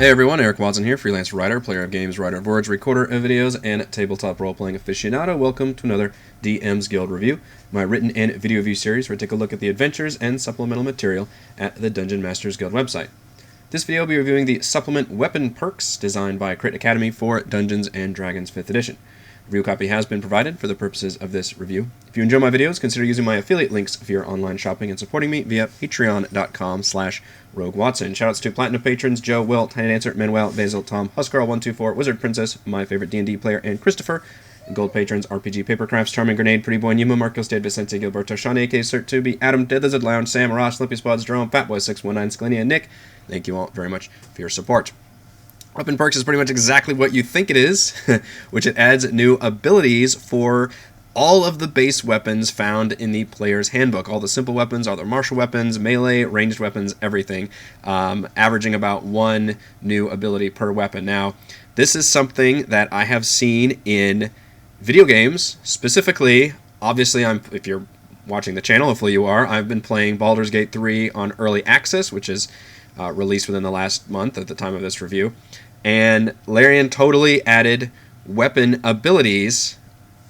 Hey everyone, Eric Watson here, freelance writer, player of games, writer of words, recorder of videos, and tabletop role-playing aficionado. Welcome to another DM's Guild review, my written and video review series where I take a look at the adventures and supplemental material at the Dungeon Masters Guild website. This video will be reviewing the supplement Weapon Perks designed by Crit Academy for Dungeons & Dragons 5th edition. A review copy has been provided for the purposes of this review. If you enjoy my videos, consider using my affiliate links for your online shopping and supporting me via patreon.com/RogueWatson. Shoutouts to Platinum patrons Joe, Will, Tiny Dancer, Manuel, Basil, Tom, Huskar124, Wizard Princess, my favorite D&D player, and Christopher. And gold patrons RPG Papercrafts, Charming Grenade, Pretty Boy, Numa, Marcos, Dave, Vicente, Gilberto, Sean, AK, Cert2B, Adam, Dead Lizard, Lounge, Sam, Ross, Limpy Spots, Jerome, Fatboy619, Scalenia, and Nick. Thank you all very much for your support. Weapon Perks is pretty much exactly what you think it is, which it adds new abilities for all of the base weapons found in the player's handbook. All the simple weapons, all the martial weapons, melee, ranged weapons, everything, averaging about one new ability per weapon. Now, this is something that I have seen in video games, specifically, obviously, if you're watching the channel, hopefully you are, I've been playing Baldur's Gate 3 on Early Access, which is released within the last month at the time of this review. And Larian totally added weapon abilities,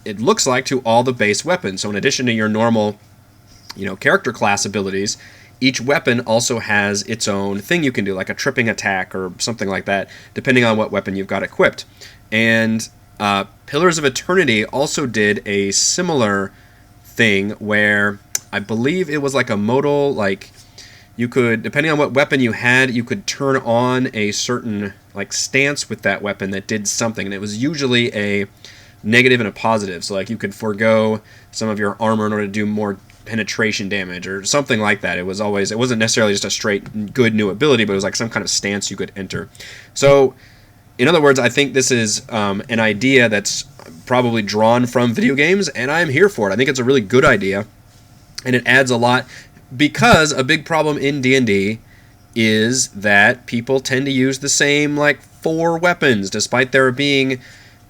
it looks like, to all the base weapons. So in addition to your normal, character class abilities, each weapon also has its own thing you can do, like a tripping attack or something like that, depending on what weapon you've got equipped. And Pillars of Eternity also did a similar thing where I believe it was like a modal, you could, depending on what weapon you had, you could turn on a certain stance with that weapon that did something, and it was usually a negative and a positive. So you could forego some of your armor in order to do more penetration damage or something like that. It wasn't necessarily just a straight good new ability, but it was some kind of stance you could enter. So in other words, I think this is an idea that's probably drawn from video games, and I'm here for it. I think it's a really good idea, and it adds a lot. Because a big problem in D&D is that people tend to use the same 4 weapons, despite there being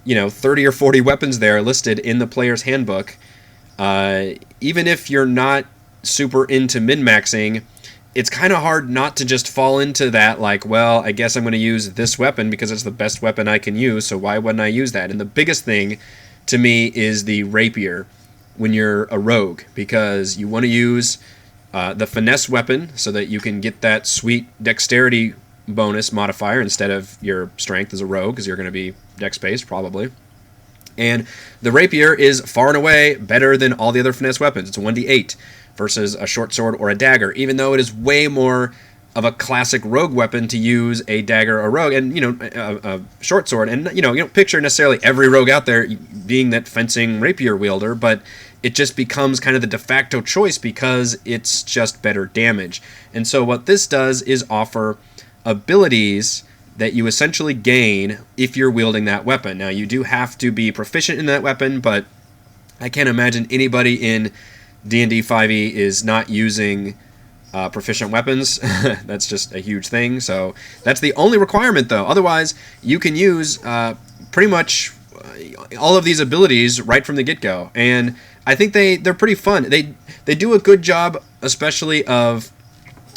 30 or 40 weapons there listed in the player's handbook. Even if you're not super into min-maxing, it's kind of hard not to just fall into that, I guess I'm going to use this weapon because it's the best weapon I can use, so why wouldn't I use that? And the biggest thing to me is the Rapier when you're a rogue, because you want to use the finesse weapon so that you can get that sweet dexterity bonus modifier instead of your strength as a rogue, because you're going to be dex-based probably. And the Rapier is far and away better than all the other finesse weapons. It's a 1d8 versus a short sword or a dagger, even though it is way more of a classic rogue weapon to use a dagger or rogue and a short sword. And you don't picture necessarily every rogue out there being that fencing rapier wielder, but it just becomes kind of the de facto choice because it's just better damage. And so what this does is offer abilities that you essentially gain if you're wielding that weapon. Now, you do have to be proficient in that weapon, but I can't imagine anybody in D&D 5e is not using proficient weapons. That's just a huge thing. So that's the only requirement, though. Otherwise, you can use pretty much all of these abilities right from the get-go. And I think they're pretty fun. They do a good job, especially of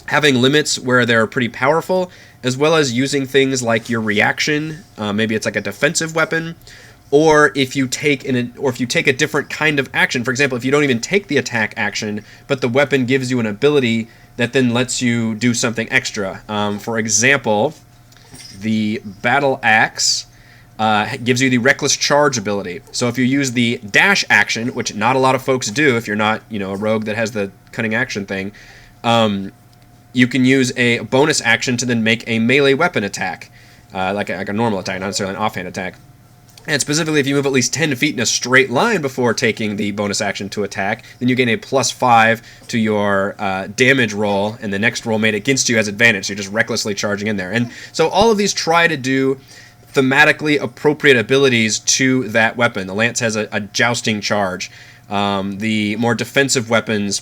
having limits where they're pretty powerful, as well as using things like your reaction. Maybe it's like a defensive weapon, or if you take a different kind of action. For example, if you don't even take the attack action, but the weapon gives you an ability that then lets you do something extra. For example, the battle axe gives you the reckless charge ability. So if you use the dash action, which not a lot of folks do if you're not a rogue that has the cutting action thing, you can use a bonus action to then make a melee weapon attack, like a normal attack, not necessarily an offhand attack. And specifically, if you move at least 10 feet in a straight line before taking the bonus action to attack, then you gain a +5 to your damage roll, and the next roll made against you has advantage. So you're just recklessly charging in there. And so all of these try to do thematically appropriate abilities to that weapon. The lance has a jousting charge. The more defensive weapons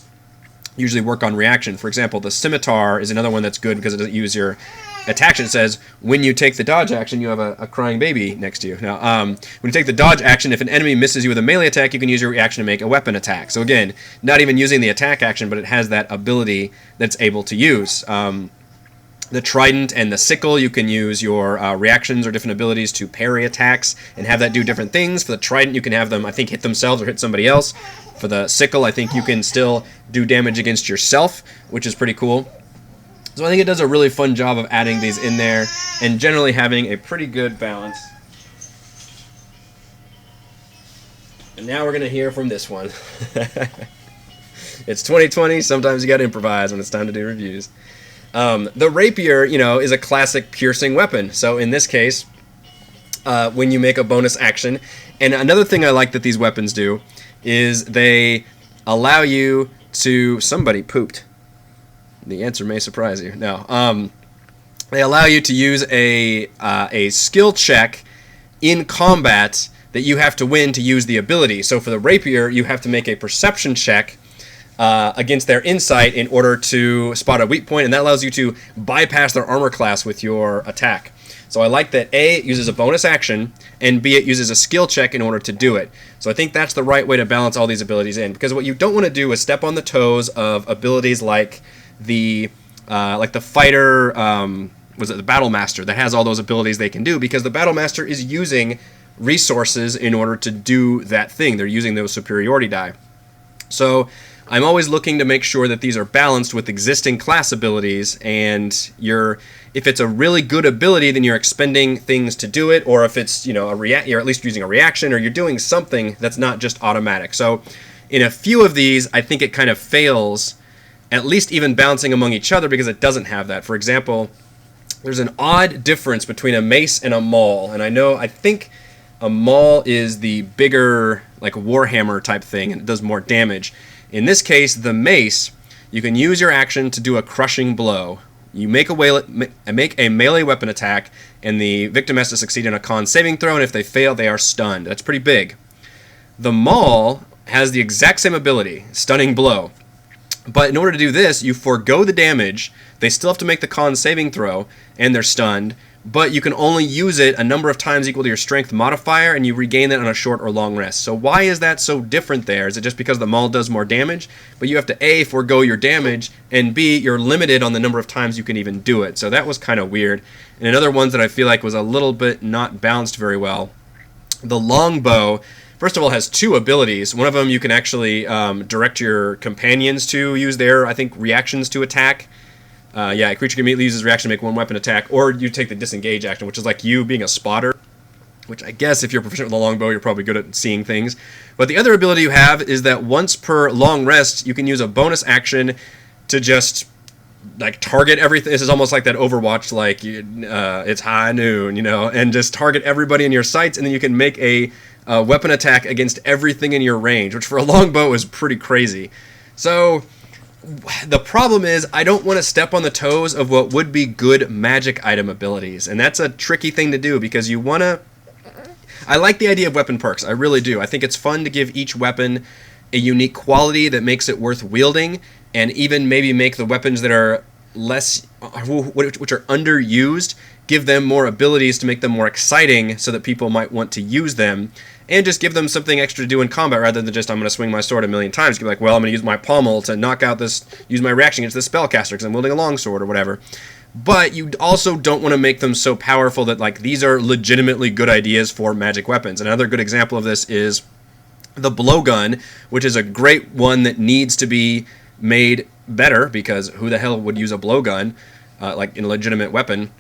usually work on reaction. For example, the Scimitar is another one that's good because it doesn't use your attack. It says when you take the dodge action, you have a crying baby next to you. Now, when you take the dodge action, if an enemy misses you with a melee attack, you can use your reaction to make a weapon attack. So again, not even using the attack action, but it has that ability that's able to use. the trident and the sickle, you can use your reactions or different abilities to parry attacks and have that do different things. For the trident, you can have them, I think, hit themselves or hit somebody else. For the sickle, I think you can still do damage against yourself, which is pretty cool. So I think it does a really fun job of adding these in there and generally having a pretty good balance. And now we're going to hear from this one. It's 2020, sometimes you got to improvise when it's time to do reviews. The Rapier, is a classic piercing weapon. So in this case, when you make a bonus action, and another thing I like that these weapons do is they allow you to... Somebody pooped. The answer may surprise you. No. They allow you to use a skill check in combat that you have to win to use the ability. So for the Rapier, you have to make a perception check against their insight in order to spot a weak point, and that allows you to bypass their armor class with your attack. So I like that A, it uses a bonus action, and B, it uses a skill check in order to do it. So I think that's the right way to balance all these abilities in, because what you don't want to do is step on the toes of abilities like the fighter, the Battle Master, that has all those abilities they can do, because the Battle Master is using resources in order to do that thing. They're using those superiority die. So I'm always looking to make sure that these are balanced with existing class abilities, and if it's a really good ability, then you're expending things to do it, or if it's you're at least using a reaction, or you're doing something that's not just automatic. So in a few of these, I think it kind of fails, at least even balancing among each other, because it doesn't have that. For example, there's an odd difference between a mace and a maul, and I think a maul is the bigger, like, Warhammer type thing, and it does more damage. In this case, the mace, you can use your action to do a crushing blow. You make a melee weapon attack, and the victim has to succeed in a con saving throw, and if they fail, they are stunned. That's pretty big. The maul has the exact same ability, stunning blow. But in order to do this, you forego the damage, they still have to make the con saving throw, and they're stunned, but you can only use it a number of times equal to your strength modifier, and you regain that on a short or long rest. So why is that so different there? Is it just because the maul does more damage? But you have to A, forego your damage, and B, you're limited on the number of times you can even do it. So that was kind of weird. And another one that I feel like was a little bit not balanced very well, the Longbow, first of all, has two abilities. One of them you can actually direct your companions to use their, I think, reactions to attack. A creature can immediately use his reaction to make one weapon attack, or you take the disengage action, which is like you being a spotter, which I guess if you're proficient with the longbow, you're probably good at seeing things. But the other ability you have is that once per long rest, you can use a bonus action to just, like, target everything. This is almost like that Overwatch, like, it's high noon, and just target everybody in your sights, and then you can make a weapon attack against everything in your range, which for a longbow is pretty crazy. So the problem is I don't want to step on the toes of what would be good magic item abilities, and that's a tricky thing to do, because you want to... I like the idea of weapon perks, I really do. I think it's fun to give each weapon a unique quality that makes it worth wielding, and even maybe make the weapons that are less, which are underused, give them more abilities to make them more exciting so that people might want to use them, and just give them something extra to do in combat rather than just, I'm going to swing my sword a million times. You can be like, well, I'm going to use my pommel to knock out this, use my reaction against this spellcaster because I'm wielding a longsword or whatever. But you also don't want to make them so powerful that, like, these are legitimately good ideas for magic weapons. Another good example of this is the blowgun, which is a great one that needs to be made better, because who the hell would use a blowgun, like, in a legitimate weapon?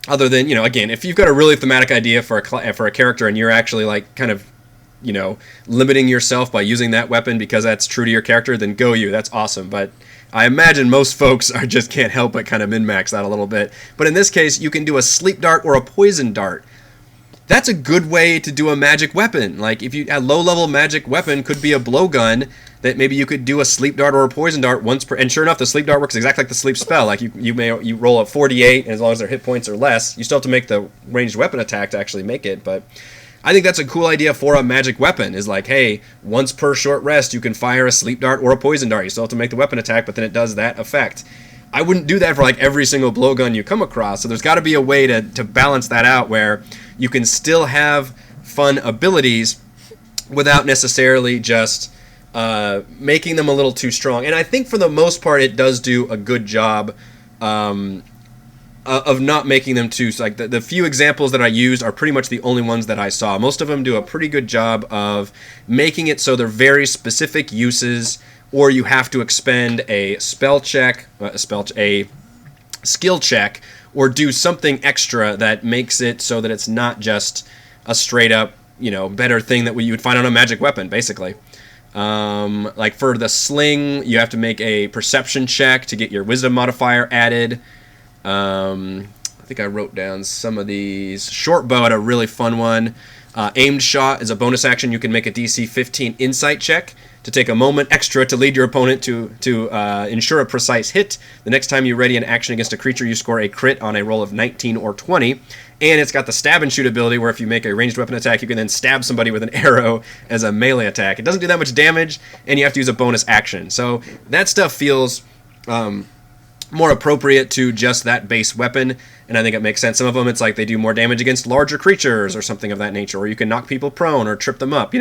Other than, again, if you've got a really thematic idea for a character and you're actually, like, kind of, limiting yourself by using that weapon because that's true to your character, then go you. That's awesome. But I imagine most folks just can't help but kind of min-max that a little bit. But in this case, you can do a sleep dart or a poison dart. That's a good way to do a magic weapon. Like, if a low-level magic weapon could be a blowgun that maybe you could do a sleep dart or a poison dart once per... And sure enough, the sleep dart works exactly like the sleep spell. Like, you roll a 48, and as long as their hit points are less, you still have to make the ranged weapon attack to actually make it. But I think that's a cool idea for a magic weapon, is like, hey, once per short rest, you can fire a sleep dart or a poison dart. You still have to make the weapon attack, but then it does that effect. I wouldn't do that for, like, every single blowgun you come across, so there's got to be a way to balance that out where you can still have fun abilities without necessarily just making them a little too strong. And I think for the most part it does do a good job of not making them too, so like the few examples that I used are pretty much the only ones that I saw. Most of them do a pretty good job of making it so they're very specific uses, or you have to expend a spell check, a skill check, or do something extra that makes it so that it's not just a straight up, better thing that you would find on a magic weapon, basically. Like for the sling, you have to make a perception check to get your wisdom modifier added. I think I wrote down some of these. Short bow had a really fun one. Aimed shot is a bonus action. You can make a DC 15 insight check to take a moment extra to lead your opponent to ensure a precise hit. The next time you ready an action against a creature, you score a crit on a roll of 19 or 20. And it's got the stab and shoot ability where if you make a ranged weapon attack, you can then stab somebody with an arrow as a melee attack. It doesn't do that much damage, and you have to use a bonus action. So that stuff feels more appropriate to just that base weapon, and I think it makes sense. Some of them, it's like they do more damage against larger creatures or something of that nature, or you can knock people prone or trip them up.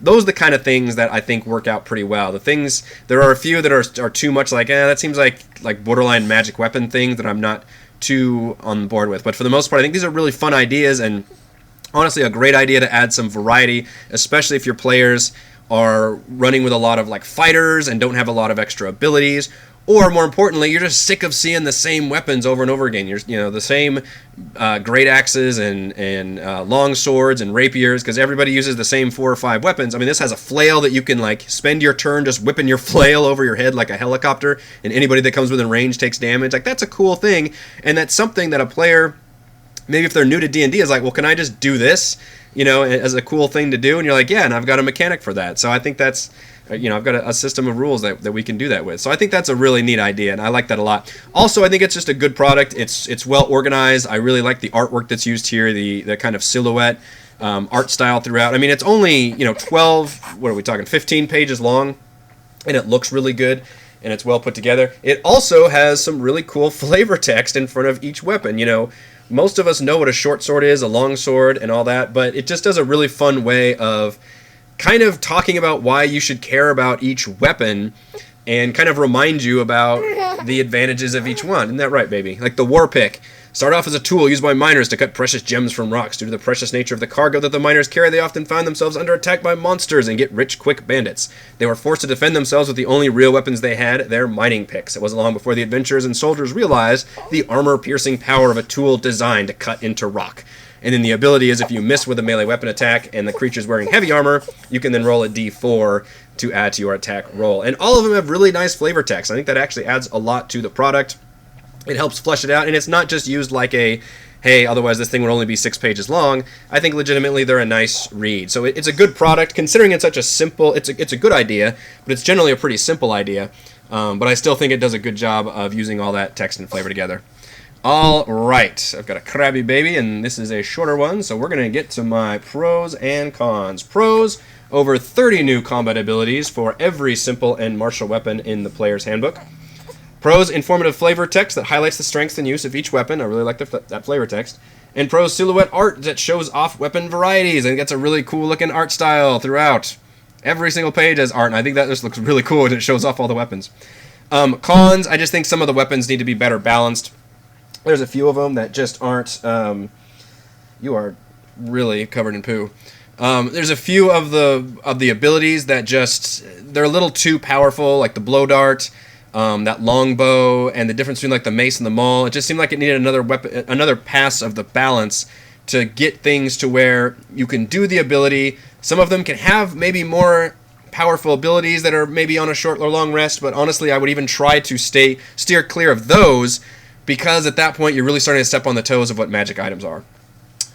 Those are the kind of things that I think work out pretty well. There are a few that are too much like, that seems like borderline magic weapon things that I'm not too on board with. But for the most part, I think these are really fun ideas, and honestly a great idea to add some variety, especially if your players are running with a lot of like fighters and don't have a lot of extra abilities. Or more importantly, you're just sick of seeing the same weapons over and over again. The same great axes and long swords and rapiers, because everybody uses the same 4 or 5 weapons. I mean, this has a flail that you can like spend your turn just whipping your flail over your head like a helicopter, and anybody that comes within range takes damage. Like, that's a cool thing, and that's something that a player, maybe if they're new to D&D, is like, well, can I just do this, as a cool thing to do? And you're like, yeah, and I've got a mechanic for that. So I think that's, I've got a system of rules that we can do that with. So I think that's a really neat idea, and I like that a lot. Also, I think it's just a good product. It's well organized. I really like the artwork that's used here, the kind of silhouette art style throughout. I mean, it's only 12, what are we talking, 15 pages long, and it looks really good, and it's well put together. It also has some really cool flavor text in front of each weapon. Most of us know what a short sword is, a long sword, and all that, but it just does a really fun way of kind of talking about why you should care about each weapon and kind of remind you about the advantages of each one. Isn't that right, baby? Like the war pick. Start off as a tool used by miners to cut precious gems from rocks. Due to the precious nature of the cargo that the miners carry, they often find themselves under attack by monsters and get rich quick bandits. They were forced to defend themselves with the only real weapons they had, their mining picks. It wasn't long before the adventurers and soldiers realized the armor-piercing power of a tool designed to cut into rock. And then the ability is if you miss with a melee weapon attack and the creature's wearing heavy armor, you can then roll a d4 to add to your attack roll. And all of them have really nice flavor text. I think that actually adds a lot to the product. It helps flesh it out, and it's not just used like a, hey, otherwise this thing would only be 6 pages long. I think legitimately they're a nice read. So it's a good product, considering it's such a simple, it's a good idea, but it's generally a pretty simple idea. But I still think it does a good job of using all that text and flavor together. All right, I've got a crabby baby, and this is a shorter one, so we're going to get to my pros and cons. Pros, over 30 new combat abilities for every simple and martial weapon in the player's handbook. Pros, informative flavor text that highlights the strengths and use of each weapon. I really like that flavor text. And pros, silhouette art that shows off weapon varieties and gets a really cool looking art style throughout. Every single page has art, and I think that just looks really cool and it shows off all the weapons. Cons, I just think some of the weapons need to be better balanced. There's a few of them that just aren't, you are really covered in poo. There's a few of the abilities that just, they're a little too powerful, like the blow dart, that longbow, and the difference between like the mace and the maul. It just seemed like it needed another pass of the balance to get things to where you can do the ability. Some of them can have maybe more powerful abilities that are maybe on a short or long rest, but honestly, I would even try to steer clear of those, because at that point, you're really starting to step on the toes of what magic items are.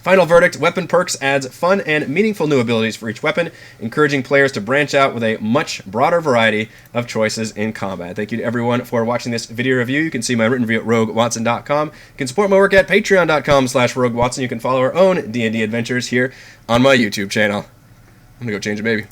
Final verdict, Weapon Perks adds fun and meaningful new abilities for each weapon, encouraging players to branch out with a much broader variety of choices in combat. Thank you to everyone for watching this video review. You can see my written review at roguewatson.com. You can support my work at patreon.com/roguewatson. You can follow our own D&D adventures here on my YouTube channel. I'm going to go change a baby.